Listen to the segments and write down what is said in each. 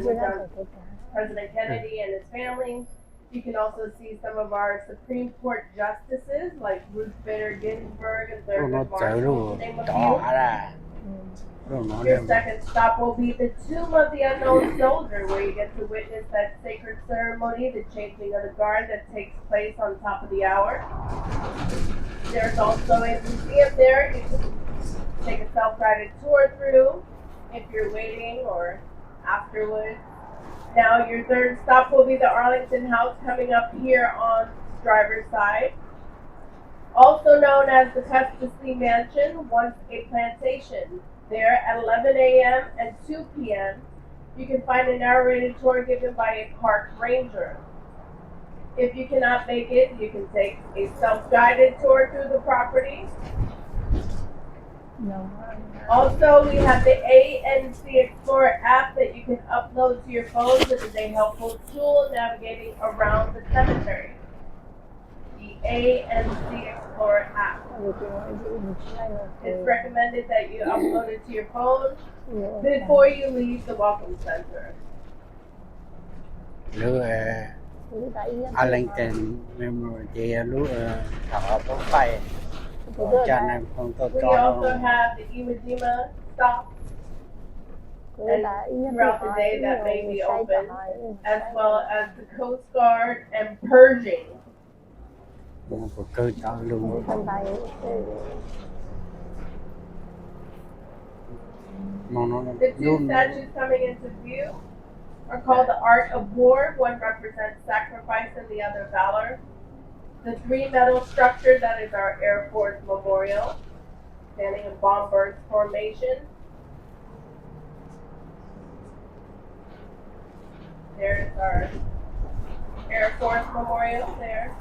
went down President Kennedy and his family. You can also see some of our Supreme Court justices like Ruth Bader Ginsburg and Thurgood Marshall, to name a few. Your second stop will be the Tomb of the Unknown Soldier, where you get to witness that sacred ceremony, the changing of the guard that takes place on top of the hour. There's also a museum there you can take a self-guided tour through if you're waiting or afterwards. Now your third stop will be the Arlington House coming up here on the driver's side. Also known as the Custis Lee Mansion, once a plantation. There at 11 a.m. and 2 p.m. you can find a narrated tour given by a park ranger. If you cannot make it, you can take a self-guided tour through the property. Also, we have the ANC Explorer app that you can upload to your phone. This is a helpful tool navigating around the cemetery. The ANC Explorer app. It's recommended that you upload it to your phone before you leave the Welcome Center. Arlington Memorial We also have the Iwo Jima stop and throughout the day that may be open, as well as the Coast Guard and Pershing. The two statues coming into view are called the Art of War. One represents sacrifice and the other valor. The three metal structure, that is our Air Force Memorial, standing in bomb burst formation. There's our Air Force Memorial there.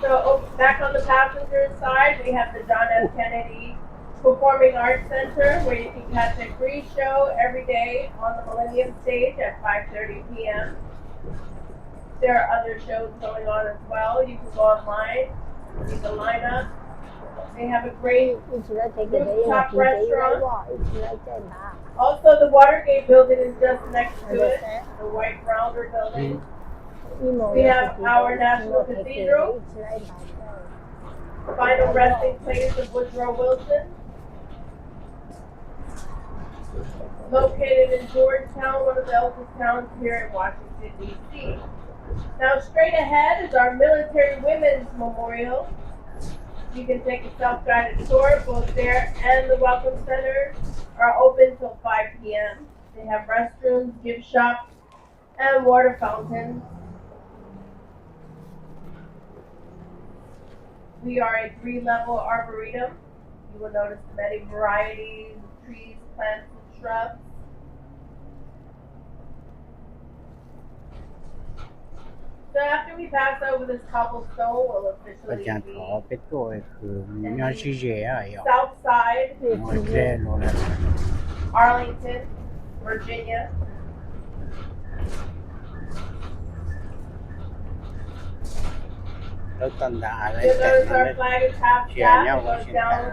So back on the passenger side, we have the John F. Kennedy Performing Arts Center, where you can catch a free show every day on the Millennium Stage at 5:30 p.m. There are other shows going on as well. You can go online, see the lineup. They have a great rooftop restaurant. Also, the Watergate building is just next to it, the White Rounder building. We have our National Cathedral, final resting place of Woodrow Wilson, located in Georgetown, one of the oldest towns here in Washington, D.C. Now, straight ahead is our Military Women's Memorial. You can take a self-guided tour. Both there and the Welcome Center are open till 5 p.m. They have restrooms, gift shops, and water fountains. We are a 3-level arboretum. You will notice many varieties of trees, plants, and shrubs. So after we pass over this cobblestone, we'll officially be south side, Arlington, Virginia. You'll notice our flag is half staff. It goes down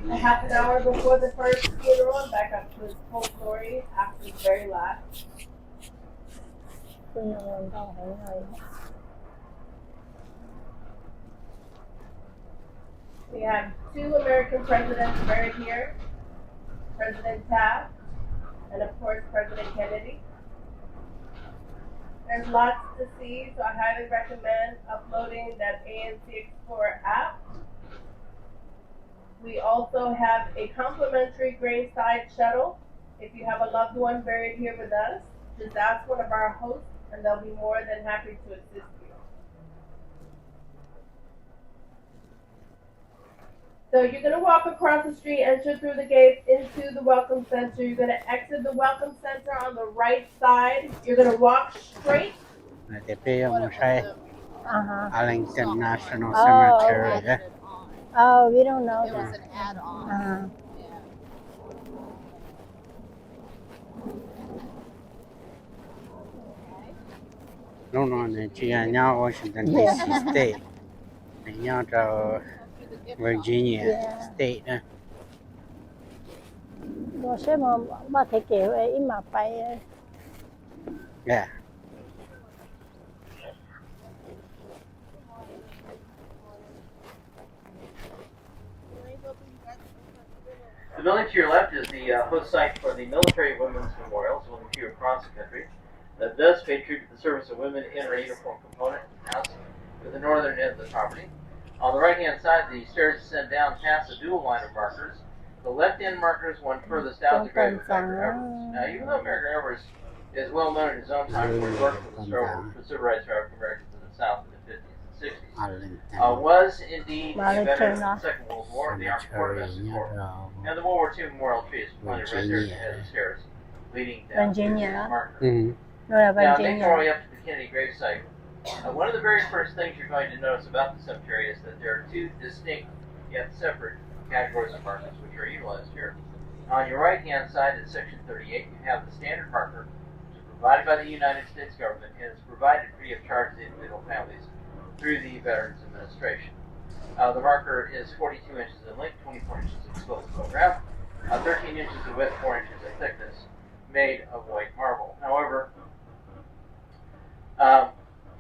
a half an hour before the first funeral and back up to its full story after the very last. We have 2 American presidents buried here, President Taft and of course President Kennedy. There's lots to see, so I highly recommend uploading that ANC Explorer app. We also have a complimentary graveside shuttle. If you have a loved one buried here with us, just ask one of our hosts and they'll be more than happy to assist you. So you're going to walk across the street, enter through the gates into the Welcome Center. You're going to exit the Welcome Center on the right side. You're going to walk straight. Arlington National Cemetery. Oh, we don't know It was that. an add-on. No, Washington DC State. Virginia State. 我希望我睇幾位，因為擺 Yeah. The building to your left is the host site for the Military Women's Memorials, one of the few across the country that does pay tribute to the service of women in our uniform component house with the northern end of the property. On the right-hand side, the stairs descend down past the dual line of markers. The left-end markers, one furthest out, the grave of Edgar Evers. Now, even though Edgar Evers is well known in his own time for his work for the civil rights for African Americans in the South in the 50s and 60s, Arlington. was indeed a veteran Arlington. of the Second World War, the Army Corps of Enlisted Corps. Cemetery, And the World War II Memorial Tree is planted right there at the head of the stairs, leading down to the marker. Nó là Now, making our Virginia. way up to the Kennedy gravesite, one of the very first things you're going to notice about the cemetery is that there are two distinct yet separate categories of markers which are utilized here. On your right-hand side at section 38, you have the standard marker, which is provided by the United States government and is provided free of charge to individual families through the Veterans Administration. The marker is 42 inches in length, 24 inches exposed to the ground, 13 inches of width, 4 inches of thickness, made of white marble. However,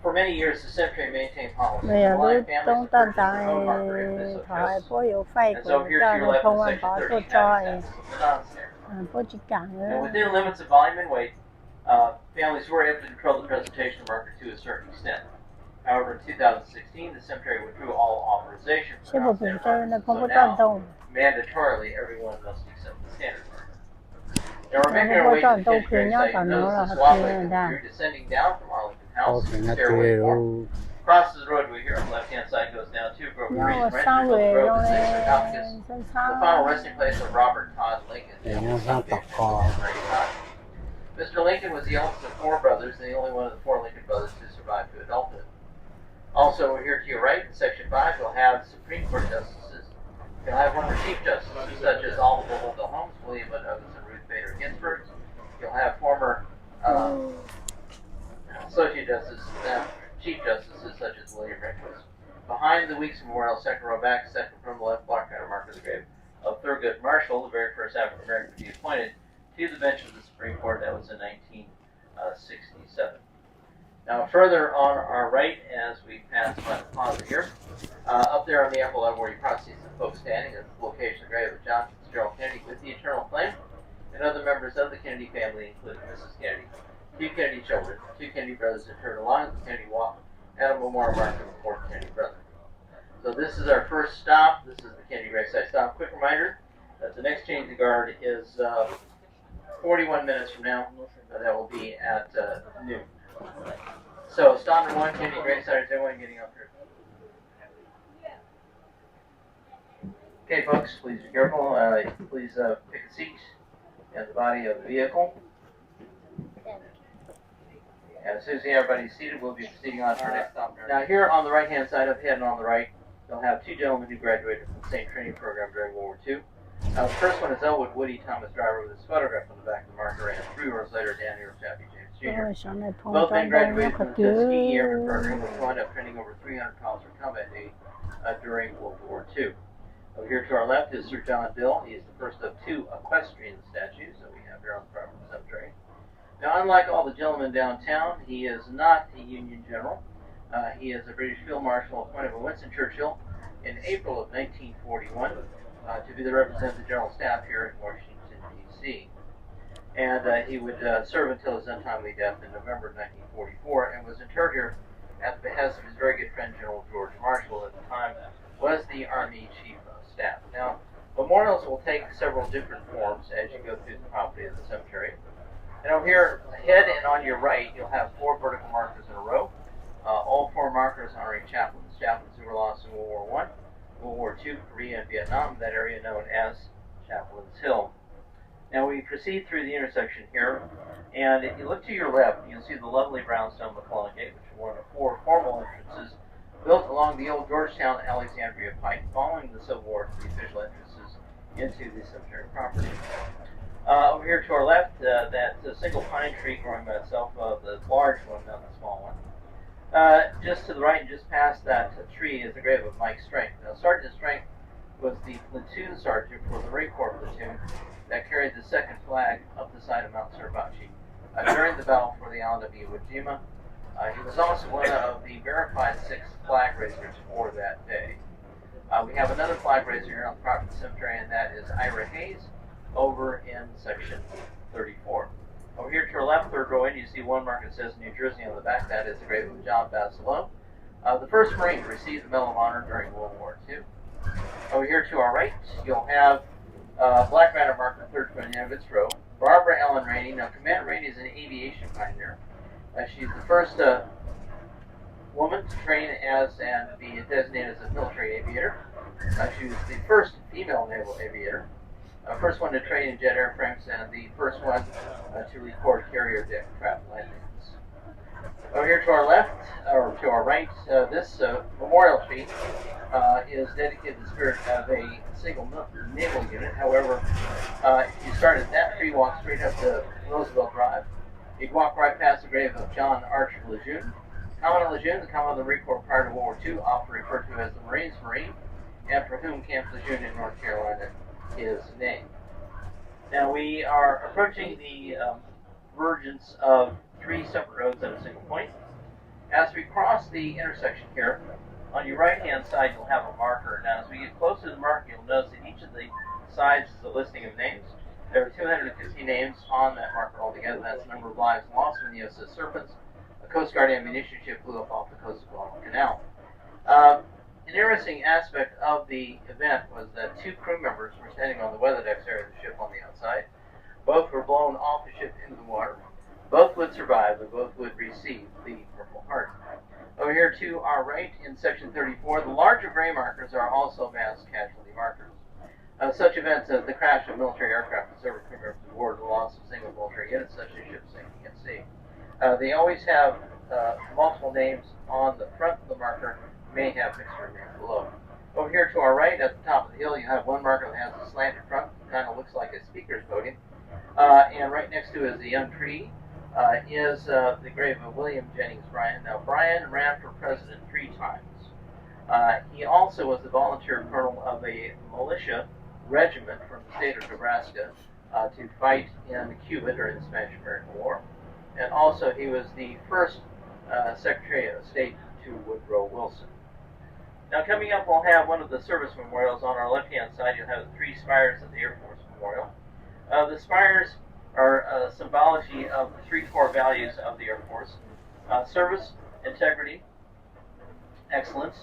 for many years, the cemetery maintained policy. Bây giờ Blind cứ families tốn have tận purchased their own marker if tại they so thoại chose. bố hiệu phai And so của here cho to your nó left không is ăn section bỏ 30, số United trôi States, the non-standard. bố chỉ cản And nữa within limits of volume and weight, families were able to control the presentation of marker to a certain extent. However, in 2016, the cemetery withdrew all authorization for chứ một bình non-standard xe nó markers, không so có tròn now, tông mandatorily, everyone must accept the standard marker. Now we're nó making không our có way to tròn the tông Kennedy khiến nhau gravesite. còn nó là Notice the hợp swap lý way người from ta here, descending down from Arlington House, Okay, not stairway 4. too. Crosses the roadway here on the left-hand side, goes down to Grover nhau Reed's mà Ranch, sao until the về grove rồi is next to Falcus, sao the sao final resting place of Robert Todd Lincoln. Yeah, the that's son not of the Abraham call. Lincoln, Mary Todd. Mr. Lincoln was the eldest of 4 brothers and the only one of the 4 Lincoln brothers to survive to adulthood. Also, here to your right, in Section 5, you'll have Supreme Court justices. You'll have former Chief Justices, such as Oliver Wendell Holmes, William N. Douglas, and Ruth Bader Ginsburg. You'll have former Associate Justices, Chief Justices, such as William Rehnquist. Behind the Weeks Memorial, second row back, second from the left block, marker the grave of Thurgood Marshall, the very first African American to be appointed to the bench of the Supreme Court. That was in 1967. Now, further on our right, as we pass by the plaza here, up there on the upper level where you probably see some folks standing, is the location of the grave of John Fitzgerald Kennedy with the eternal flame, and other members of the Kennedy family, including Mrs. Kennedy, 2 Kennedy children, 2 Kennedy brothers interred along the Kennedy Walk, and a memorial marker of the 4th Kennedy brother. So this is our first stop. This is the Kennedy gravesite stop. Quick reminder that the next change of guard is 41 minutes from now. That will be at noon. So stop number 1, Kennedy gravesite. Is everyone getting up here? Okay, folks, please be careful. Please pick a seat in the body of the vehicle. And as soon as everybody's seated, we'll be proceeding on to our next stop. Now, here on the right-hand side of the head and on the right, you'll have 2 gentlemen who graduated from the same training program during World War II. Now, the first one is Elwood Woody Thomas Driver with his photograph on the back of the marker, and 3 years later, Daniel Chappie James Jr. rồi sau này phong Both men tròn tông nó graduated thật from the Tuskegee chứ Airman program, which wound up training over 300 pilots for combat duty during World War II. Over here to our left is Sir John Dill. He is the first of 2 equestrian statues that we have here on the property of the cemetery. Now, unlike all the gentlemen downtown, he is not a Union general. He is a British Field Marshal appointed by Winston Churchill in April of 1941 to be the representative general staff here in Washington, D.C. And he would serve until his untimely death in November of 1944 and was interred here at the behest of his very good friend, General George Marshall, at the time was the Army Chief of Staff. Now, memorials will take several different forms as you go through the property of the cemetery. And over here, ahead and on your right, you'll have 4 vertical markers in a row. All 4 markers honoring chaplains who were lost in World War I, World War II, Korea, and Vietnam, that area known as Chaplain's Hill. Now we proceed through the intersection here, and if you look to your left, you'll see the lovely brownstone McClellan Gate, which is one of the 4 formal entrances built along the old Georgetown-Alexandria Pike following the Civil War to the official entrances into the cemetery property. Over here to our left, that single pine tree growing by itself, the large one, not the small one. Just to the right and just past that tree is the grave of Mike Strength. Now, Sergeant Strength was the platoon sergeant for the Marine Corps platoon that carried the 2nd flag up the side of Mount Suribachi during the battle for the island of Iwo Jima. He was also one of the verified 6 flag raisers for that day. We have another flag raiser here on the property of the cemetery, and that is Ira Hayes over in section 34. Over here to our left, third row in, you see one mark that says New Jersey on the back. That is the grave of John Basilone, the first Marine to receive the Medal of Honor during World War II. Over here to our right, you'll have Black Banner mark the third from the end of its row. Barbara Ellen Rainey. Now, Commander Rainey is an aviation pioneer. She's the first woman to train as and be designated as a military aviator. She was the first female naval aviator, first one to train in jet airframes, and the first one to record carrier deck trap landings. Over here to our left, or to our right, this memorial tree is dedicated to the spirit of a single naval unit. However, if you started that tree, walk straight up to Roosevelt Drive, you'd walk right past the grave of John Archer Lejeune. Commodore Lejeune, the Commodore of the Marine Corps prior to World War II, often referred to as the Marines' Marine, and for whom Camp Lejeune in North Carolina is named. Now we are approaching the convergence of 3 separate roads at a single point. As we cross the intersection here, on your right-hand side you'll have a marker. Now as we get closer to the marker, you'll notice that each of the sides is a listing of names. There are 250 names on that marker altogether. That's the number of lives lost when the USS Serpents, a Coast Guard ammunition ship, blew up off the coast of Guadalcanal Canal. An interesting aspect of the event was that 2 crew members were standing on the weather decks area of the ship on the outside. Both were blown off the ship into the water. Both would survive, but both would receive the Purple Heart. Over here to our right in section 34, the larger gray markers are also mass casualty markers. Such events as the crash of military aircraft and several crew members aboard, the loss of single military units such as ships sinking at sea. They always have multiple names on the front of the marker, may have mixture names below. Over here to our right, at the top of the hill, you have one marker that has a slanted front, kind of looks like a speaker's podium. And right next to it is the young tree, is the grave of William Jennings Bryan. Now, Bryan ran for president 3 times. He also was the volunteer colonel of a militia regiment from the state of Nebraska to fight in Cuba during the Spanish-American War. And also, he was the first Secretary of State to Woodrow Wilson. Now, coming up, we'll have one of the service memorials. On our left-hand side, you'll have the 3 spires of the Air Force Memorial. The spires are a symbology of the 3 core values of the Air Force: service, integrity, excellence.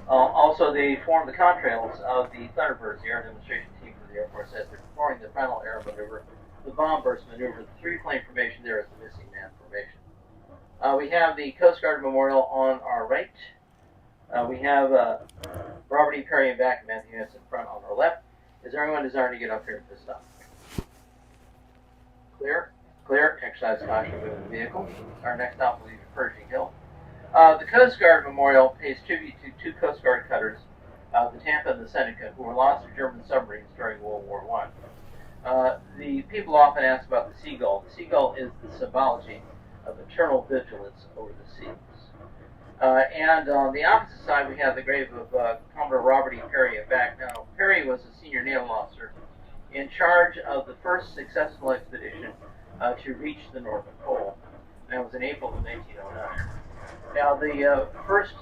Also, they form the contrails of the Thunderbirds, the air demonstration team for the Air Force, as they're performing the final air maneuver, the bomb burst maneuver. The 3-plane formation there is the missing man formation. We have the Coast Guard Memorial on our right. We have Robert E. Perry in back and Matthew Hess in front on our left. Is everyone desiring to get up here at this stop? Clear? Clear. Exercise caution moving the vehicle. Our next stop will be Pershing Hill. The Coast Guard Memorial pays tribute to 2 Coast Guard cutters, the Tampa and the Seneca, who were lost to German submarines during World War I. The people often ask about the seagull. The seagull is the symbology of eternal vigilance over the seas. And on the opposite side, we have the grave of Commodore Robert E. Perry in back. Now, Perry was a senior naval officer in charge of the first successful expedition to reach the North Pole. That was in April of 1909. Now, the first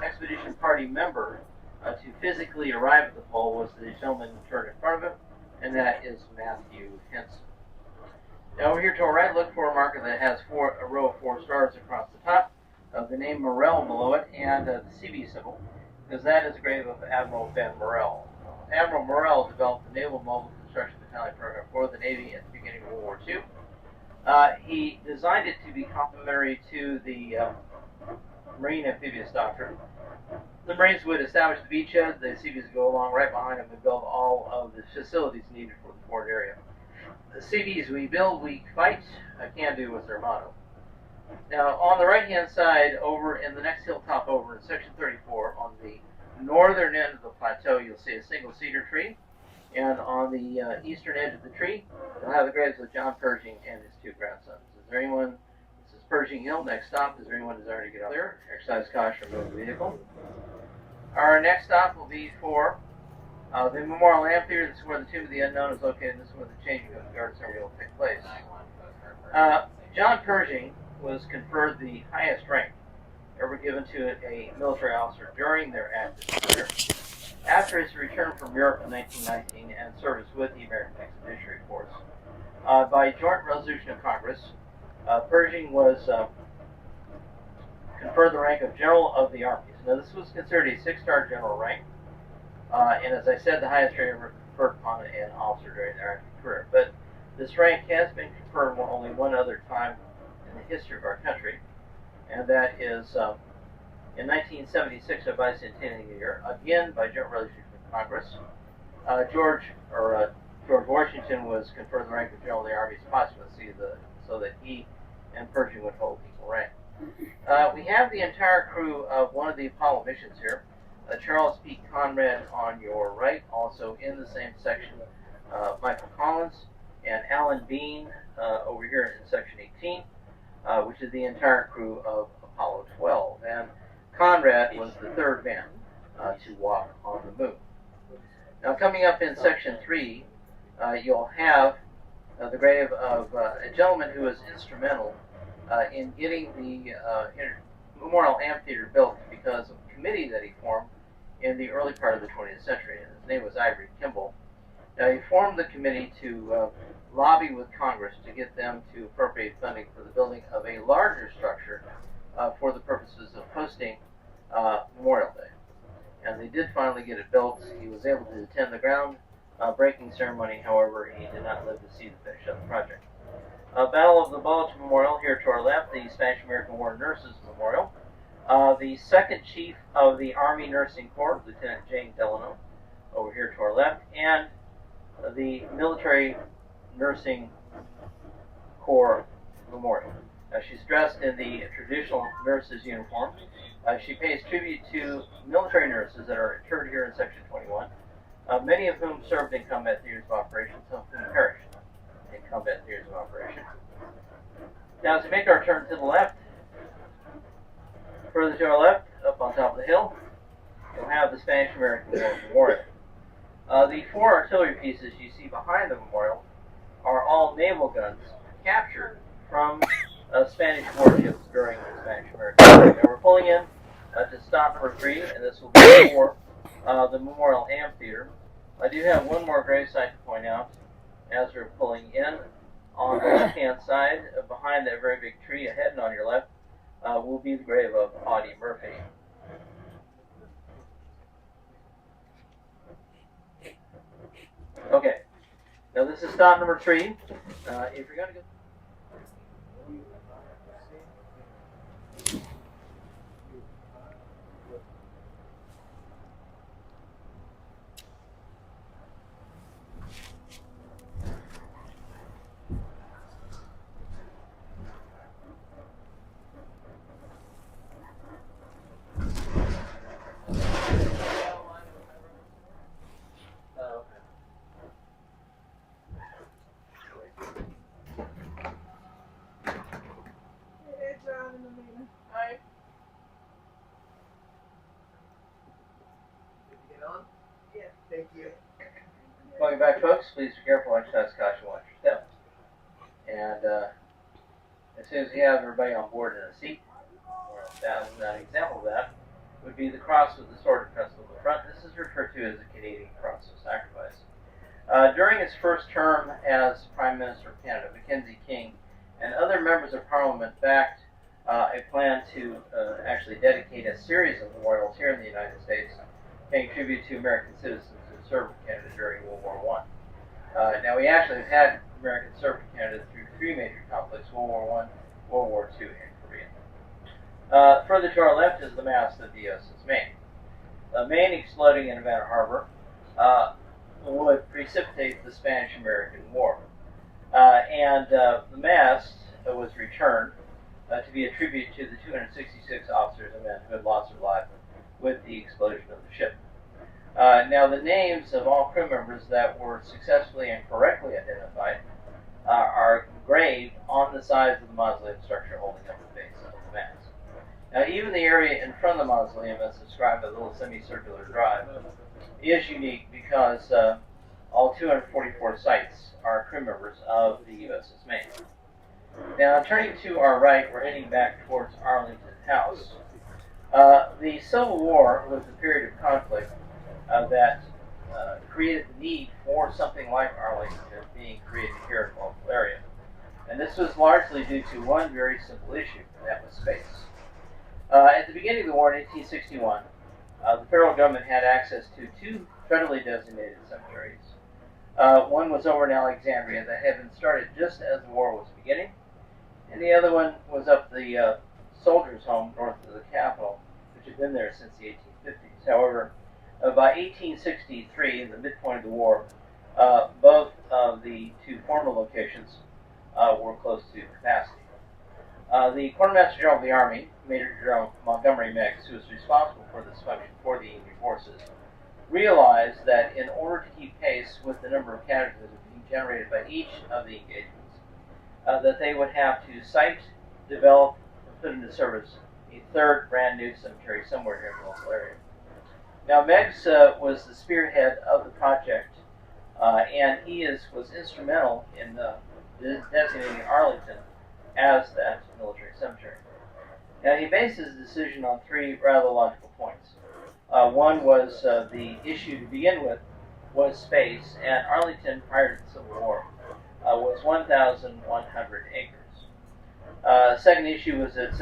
expedition party member to physically arrive at the pole was the gentleman turned in front of him, and that is Matthew Henson. Now, over here to our right, look for a marker that has a row of 4 stars across the top, the name Morrell below it, and the CB symbol, because that is the grave of Admiral Ben Morrell. Admiral Morrell developed the Naval Mobile Construction Battalion program for the Navy at the beginning of World War II. He designed it to be complementary to the Marine Amphibious Doctrine. The Marines would establish the beachhead, the Seabees would go along right behind them and build all of the facilities needed for the port area. The Seabees, we build, we fight, can do was their motto. Now, on the right-hand side, over in the next hilltop over in section 34, on the northern end of the plateau, you'll see a single cedar tree. And on the eastern edge of the tree, you'll have the graves of John Pershing and his 2 grandsons. Is there anyone, this is Pershing Hill, next stop, is there anyone desiring to get up there? Exercise caution, remove the vehicle. Our next stop will be for the Memorial Amphitheater. This is where the Tomb of the Unknown is located, and this is where the changing of the guard ceremony will take place. John Pershing was conferred the highest rank ever given to a military officer during their active career. After his return from Europe in 1919 and service with the American Expeditionary Force, by joint resolution of Congress, Pershing was conferred the rank of General of the Armies. Now, this was considered a 6-star general rank, and as I said, the highest rank ever conferred upon an officer during their active career. But this rank has been conferred only one other time in the history of our country, and that is in 1976, a bicentennial year, again by joint resolution of Congress. George Washington was conferred the rank of General of the Army posthumously, so that he and Pershing would hold equal rank. We have the entire crew of one of the Apollo missions here. Charles P. Conrad on your right, also in the same section, Michael Collins and Alan Bean over here in section 18, which is the entire crew of Apollo 12. And Conrad was the third man to walk on the moon. Now, coming up in section 3, you'll have the grave of a gentleman who was instrumental in getting the Memorial Amphitheater built because of a committee that he formed in the early part of the 20th century. And his name was Ivory Kimball. Now, he formed the committee to lobby with Congress to get them to appropriate funding for the building of a larger structure for the purposes of hosting Memorial Day. And they did finally get it built. He was able to attend the ground-breaking ceremony. However, he did not live to see the finish of the project. Battle of the Bulge Memorial, here to our left, the Spanish-American War Nurses Memorial. The second chief of the Army Nursing Corps, Lieutenant Jane Delano, over here to our left, and the Military Nursing Corps Memorial. She's dressed in the traditional nurse's uniform. She pays tribute to military nurses that are interred here in Section 21, many of whom served in combat theaters of operation, some of whom perished in combat theaters of operation. Now, as we make our turn to the left, further to our left, up on top of the hill, you'll have the Spanish-American War Memorial. The 4 artillery pieces you see behind the memorial are all naval guns captured from Spanish warships during the Spanish-American War. Now, we're pulling in to stop number 3, and this will be for the Memorial Amphitheater. I do have one more gravesite to point out as we're pulling in. On the left-hand side, behind that very big tree ahead and on your left, will be the grave of Audie Murphy. Okay, now this is stop number 3. If you're going to go... Welcome back, folks. Please be careful, exercise caution, watch your step. And as soon as you have everybody on board in a seat, or an example of that would be the cross with the sword crest on the front. This is referred to as the Canadian Cross of Sacrifice. During his first term as Prime Minister of Canada, Mackenzie King and other members of Parliament backed a plan to actually dedicate a series of memorials here in the United States, paying tribute to American citizens who served in Canada during World War I. Now, we actually have had Americans serve in Canada through 3 major conflicts: World War I, World War II, and Korea. Further to our left is the mast of the USS Maine. Maine exploding in Havana Harbor would precipitate the Spanish-American War. The mast was returned to be a tribute to the 266 officers and men who had lost their lives with the explosion of the ship. Now, the names of all crew members that were successfully and correctly identified are engraved on the sides of the mausoleum structure holding up the base of the mast. Now, even the area in front of the mausoleum, as described by the little semicircular drive, is unique because all 244 sites are crew members of the USS Maine. Now, turning to our right, we're heading back towards Arlington House. The Civil War was a period of conflict that created the need for something like Arlington being created here in the local area. And this was largely due to one very simple issue, and that was space. At the beginning of the war in 1861, the federal government had access to two federally designated cemeteries. One was over in Alexandria that had been started just as the war was beginning, and the other one was up the soldiers' home north of the Capitol, which had been there since the 1850s. However, by 1863, the midpoint of the war, both of the two former locations were close to capacity. The Quartermaster General of the Army, Major General Montgomery Meigs, who was responsible for this function for the Union forces, realized that in order to keep pace with the number of casualties being generated by each of the engagements, that they would have to site, develop, and put into service a third brand new cemetery somewhere here in the local area. Now, Meigs was the spearhead of the project, and he was instrumental in designating Arlington as that military cemetery. Now, he based his decision on three rather logical points. One was the issue to begin with was space, and Arlington, prior to the Civil War, was 1,100 acres. Second issue was its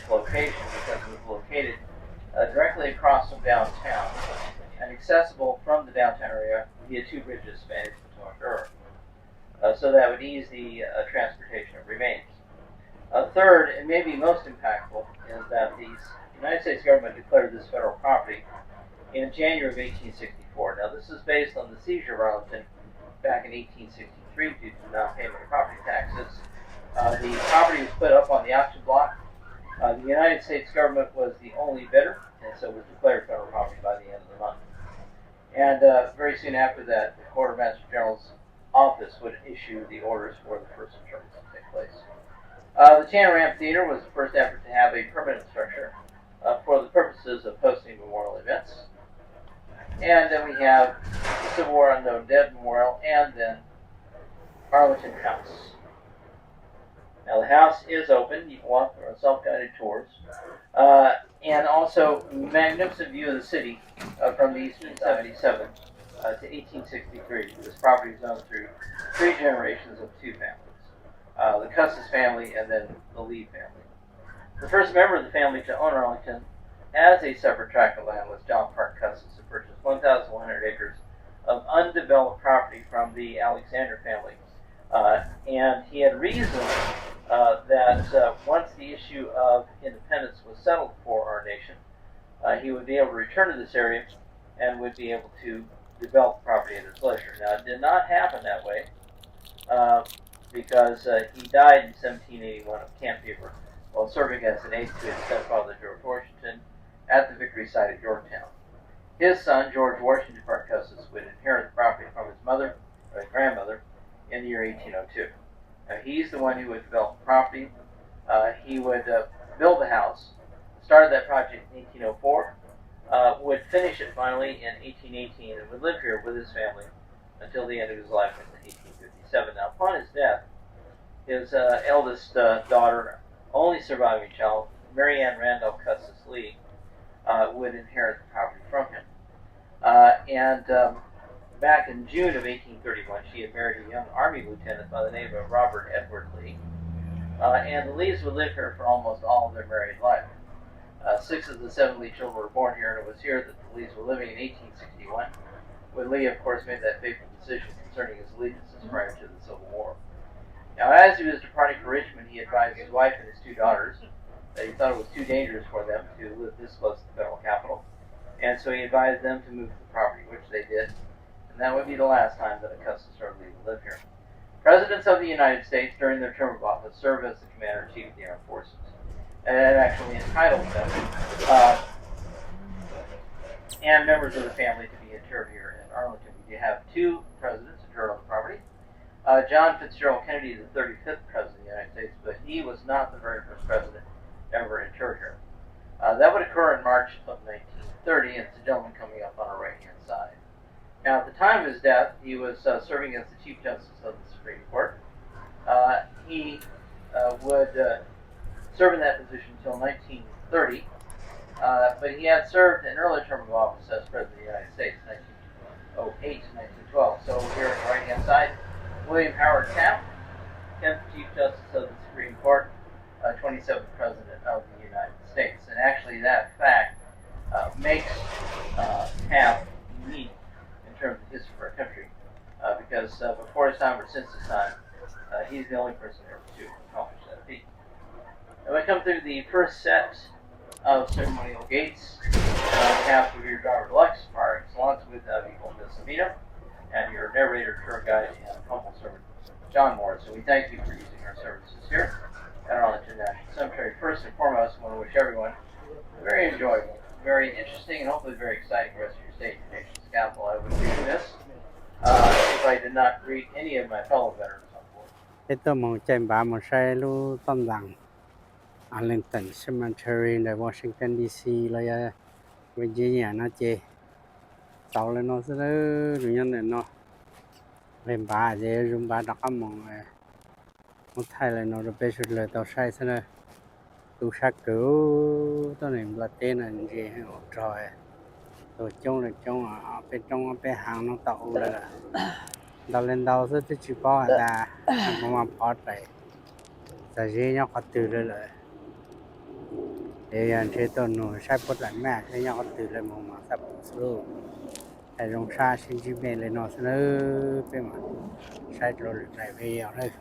location, because it was located directly across from downtown and accessible from the downtown area via two bridges spanning the Potomac River. So that would ease the transportation of remains. Third, and maybe most impactful, is that the United States government declared this federal property in January of 1864. Now, this is based on the seizure of Arlington back in 1863 due to non-payment of property taxes. The property was put up on the auction block. The United States government was the only bidder, and so it was declared federal property by the end of the month. And very soon after that, the Quartermaster General's office would issue the orders for the first interments to take place. The Tanner Amphitheater was the first effort to have a permanent structure for the purposes of hosting memorial events. And then we have the Civil War Unknown Dead Memorial, and then Arlington House. Now, the house is open. You can walk through self-guided tours. And also, magnificent view of the city from the 1877 to 1863. This property is owned through three generations of two families. The Custis family and then the Lee family. The first member of the family to own Arlington as a separate tract of land was John Park Custis, who purchased 1,100 acres of undeveloped property from the Alexander family. And he had reasoned that once the issue of independence was settled for our nation, he would be able to return to this area and would be able to develop property at his leisure. Now, it did not happen that way because he died in 1781 of camp fever while serving as an aide to his stepfather, George Washington, at the victory site at Yorktown. His son, George Washington Parke Custis, would inherit the property from his mother, or his grandmother, in the year 1802. Now, he's the one who would develop the property. He would build the house, started that project in 1804, would finish it finally in 1818, and would live here with his family until the end of his life in 1857. Now, upon his death, his eldest daughter, only surviving child, Mary Ann Randolph Custis Lee, would inherit the property from him. Back in June of 1831, she had married a young Army lieutenant by the name of Robert Edward Lee. And the Lees would live here for almost all of their married life. 6 of the 7 Lee children were born here, and it was here that the Lees were living in 1861, when Lee, of course, made that fateful decision concerning his allegiances prior to the Civil War. Now, as he was departing for Richmond, he advised his wife and his 2 daughters that he thought it was too dangerous for them to live this close to the federal capital, and so he advised them to move to the property, which they did, and that would be the last time that a Custis or Lee would live here. Presidents of the United States, during their term of office, serve as the Commander-in-Chief of the Armed Forces, and it actually entitles them and members of the family to be interred here in Arlington. You have 2 presidents interred on the property. John Fitzgerald Kennedy is the 35th president of the United States, but he was not the very first president ever interred here. That would occur in March of 1930, and it's the gentleman coming up on our right-hand side. Now, at the time of his death, he was serving as the Chief Justice of the Supreme Court. He would serve in that position until 1930. But he had served an earlier term of office as President of the United States, 1908 to 1912. So here on the right-hand side, William Howard Taft, 10th Chief Justice of the Supreme Court, 27th President of the United States. And actually that fact makes Taft unique in terms of history for our country, because before his time or since his time, he's the only person ever to accomplish that feat. And we come through the first set of ceremonial gates. We have your driver-elects, par excellence, with Vivo Misdemeanor, and your narrator, tour guide, and humble servant, John Moore. So we thank you for using our services here at Arlington National Cemetery. First and foremost, I want to wish everyone a very enjoyable, very interesting, and hopefully very exciting rest of your stay at your nation's capital. I would be remiss if I did not greet any of my fellow veterans on board. Ito mo chen ba mo sai lu tom dang Arlington Cemetery in Washington DC là Virginia nó chê sau lên nó sẽ rồi nhân này nó lên ba dễ dùng ba đặc mong một thay là nó được bây giờ là tàu sai sẽ là tu sát cứu tao này là tên là gì rồi rồi trong là trong ở bên hàng nó tàu là tàu lên tàu sẽ chỉ có là mà bắt lại tại vì nó có từ rồi thì chế độ nó sai bất lại mẹ thì nó có từ rồi mà sắp sửa tại trong xa sinh chỉ về lên nó sẽ bên mà sai rồi lại về ở đây